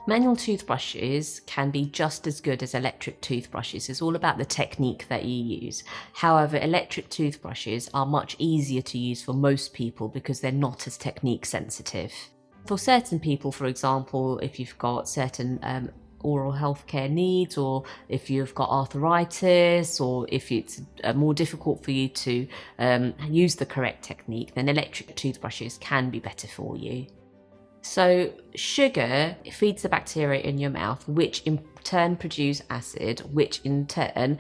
Manual toothbrushes can be just as good as electric toothbrushes. It's all about the technique that you use. However, electric toothbrushes are much easier to use for most people because they're not as technique sensitive. For certain people, for example, if you've got certain oral health care needs, or if you've got arthritis, or if it's more difficult for you to use the correct technique, then electric toothbrushes can be better for you. So sugar feeds the bacteria in your mouth, which in turn produce acid, which in turn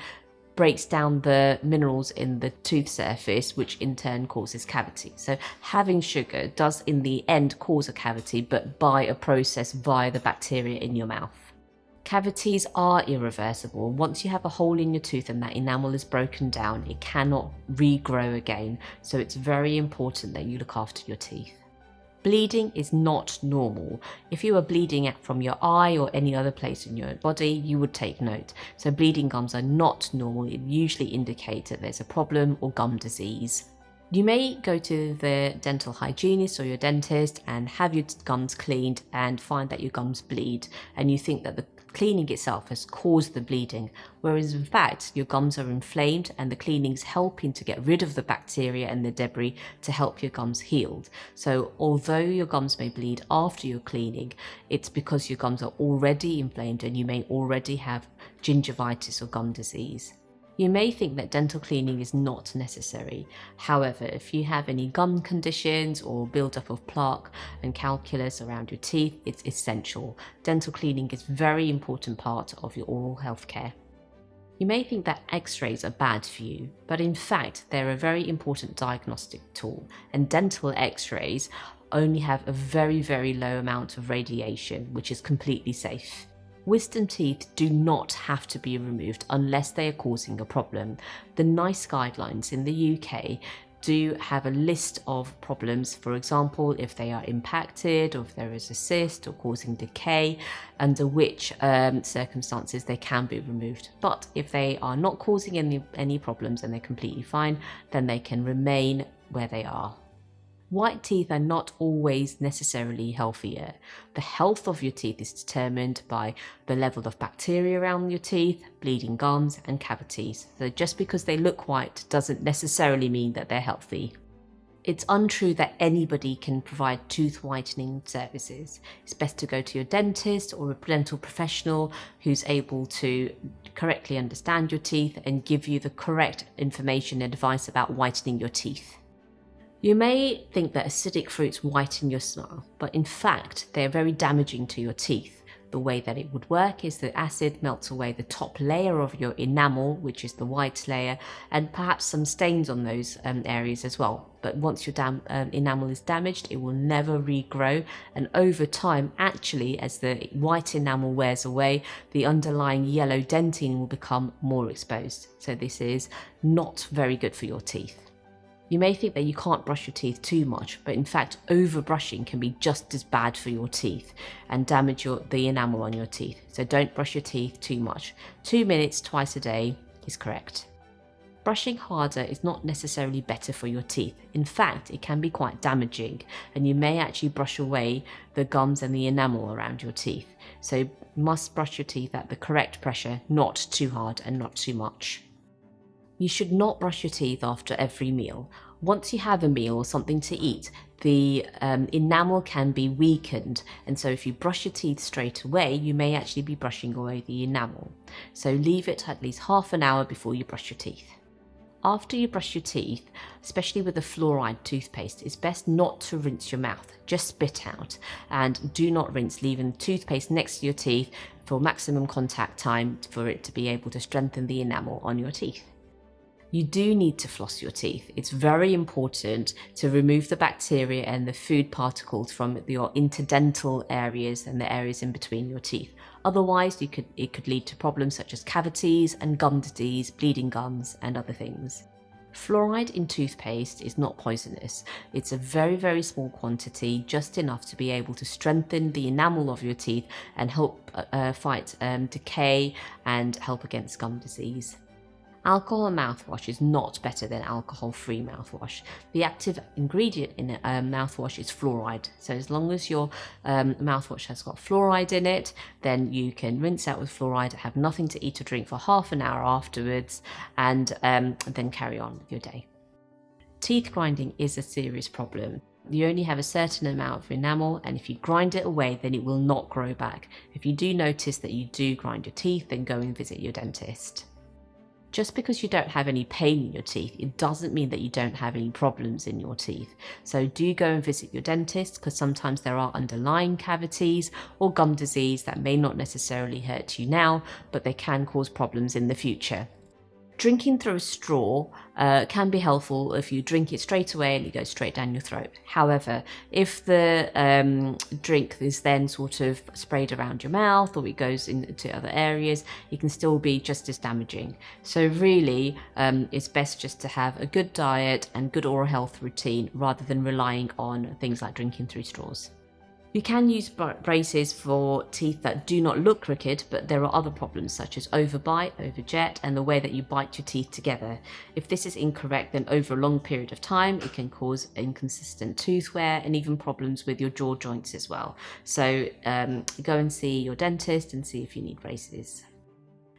breaks down the minerals in the tooth surface, which in turn causes cavities. So having sugar does in the end cause a cavity, but by a process via the bacteria in your mouth. Cavities are irreversible. Once you have a hole in your tooth and that enamel is broken down, it cannot regrow again. So it's very important that you look after your teeth. Bleeding is not normal. If you are bleeding out from your eye or any other place in your body, you would take note. So bleeding gums are not normal. It usually indicates that there's a problem or gum disease. You may go to the dental hygienist or your dentist and have your gums cleaned and find that your gums bleed, and you think that the cleaning itself has caused the bleeding, whereas in fact your gums are inflamed and the cleaning is helping to get rid of the bacteria and the debris to help your gums heal. So although your gums may bleed after your cleaning, it's because your gums are already inflamed and you may already have gingivitis or gum disease. You may think that dental cleaning is not necessary. However, if you have any gum conditions or buildup of plaque and calculus around your teeth, it's essential. Dental cleaning is a very important part of your oral health care. You may think that x-rays are bad for you, but in fact, they're a very important diagnostic tool, and dental x-rays only have a very, very low amount of radiation, which is completely safe. Wisdom teeth do not have to be removed unless they are causing a problem. The NICE guidelines in the UK do have a list of problems, for example, if they are impacted or if there is a cyst or causing decay, under which circumstances they can be removed. But if they are not causing any problems and they're completely fine, then they can remain where they are. White teeth are not always necessarily healthier. The health of your teeth is determined by the level of bacteria around your teeth, bleeding gums, and cavities. So just because they look white doesn't necessarily mean that they're healthy. It's untrue that anybody can provide tooth whitening services. It's best to go to your dentist or a dental professional who's able to correctly understand your teeth and give you the correct information and advice about whitening your teeth. You may think that acidic fruits whiten your smile, but in fact, they're very damaging to your teeth. The way that it would work is the acid melts away the top layer of your enamel, which is the white layer, and perhaps some stains on those areas as well. But once your enamel is damaged, it will never regrow. And over time, actually, as the white enamel wears away, the underlying yellow dentine will become more exposed. So this is not very good for your teeth. You may think that you can't brush your teeth too much, but in fact, over-brushing can be just as bad for your teeth and damage the enamel on your teeth. So don't brush your teeth too much. 2 minutes twice a day is correct. Brushing harder is not necessarily better for your teeth. In fact, it can be quite damaging, and you may actually brush away the gums and the enamel around your teeth. So you must brush your teeth at the correct pressure, not too hard and not too much. You should not brush your teeth after every meal. Once you have a meal or something to eat, the enamel can be weakened, and so if you brush your teeth straight away, you may actually be brushing away the enamel. So leave it at least half an hour before you brush your teeth. After you brush your teeth, especially with the fluoride toothpaste, it's best not to rinse your mouth. Just spit out, and do not rinse, leaving the toothpaste next to your teeth for maximum contact time for it to be able to strengthen the enamel on your teeth. You do need to floss your teeth. It's very important to remove the bacteria and the food particles from your interdental areas and the areas in between your teeth. Otherwise, it could lead to problems such as cavities and gum disease, bleeding gums, and other things. Fluoride in toothpaste is not poisonous. It's a very, very small quantity, just enough to be able to strengthen the enamel of your teeth and help fight decay and help against gum disease. Alcohol mouthwash is not better than alcohol-free mouthwash. The active ingredient in a mouthwash is fluoride. So as long as your mouthwash has got fluoride in it, then you can rinse out with fluoride, have nothing to eat or drink for half an hour afterwards, and then carry on with your day. Teeth grinding is a serious problem. You only have a certain amount of enamel, and if you grind it away, then it will not grow back. If you do notice that you do grind your teeth, then go and visit your dentist. Just because you don't have any pain in your teeth, it doesn't mean that you don't have any problems in your teeth. So do go and visit your dentist, because sometimes there are underlying cavities or gum disease that may not necessarily hurt you now, but they can cause problems in the future. Drinking through a straw can be helpful if you drink it straight away and it goes straight down your throat. However, if the drink is then sort of sprayed around your mouth or it goes into other areas, it can still be just as damaging. So really, it's best just to have a good diet and good oral health routine rather than relying on things like drinking through straws. You can use braces for teeth that do not look crooked, but there are other problems such as overbite, overjet, and the way that you bite your teeth together. If this is incorrect, then over a long period of time, it can cause inconsistent tooth wear and even problems with your jaw joints as well. So go and see your dentist and see if you need braces.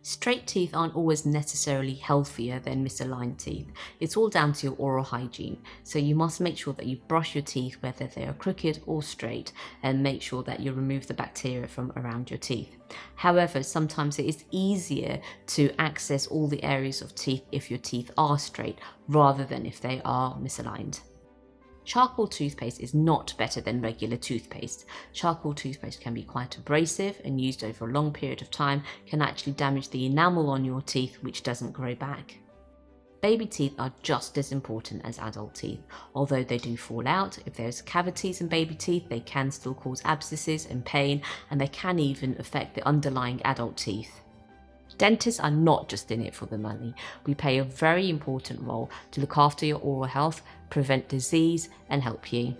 Straight teeth aren't always necessarily healthier than misaligned teeth. It's all down to your oral hygiene. So you must make sure that you brush your teeth whether they are crooked or straight, and make sure that you remove the bacteria from around your teeth. However, sometimes it is easier to access all the areas of teeth if your teeth are straight rather than if they are misaligned. Charcoal toothpaste is not better than regular toothpaste. Charcoal toothpaste can be quite abrasive, and used over a long period of time can actually damage the enamel on your teeth, which doesn't grow back. Baby teeth are just as important as adult teeth. Although they do fall out, if there's cavities in baby teeth, they can still cause abscesses and pain, and they can even affect the underlying adult teeth. Dentists are not just in it for the money. We play a very important role to look after your oral health, prevent disease, and help you.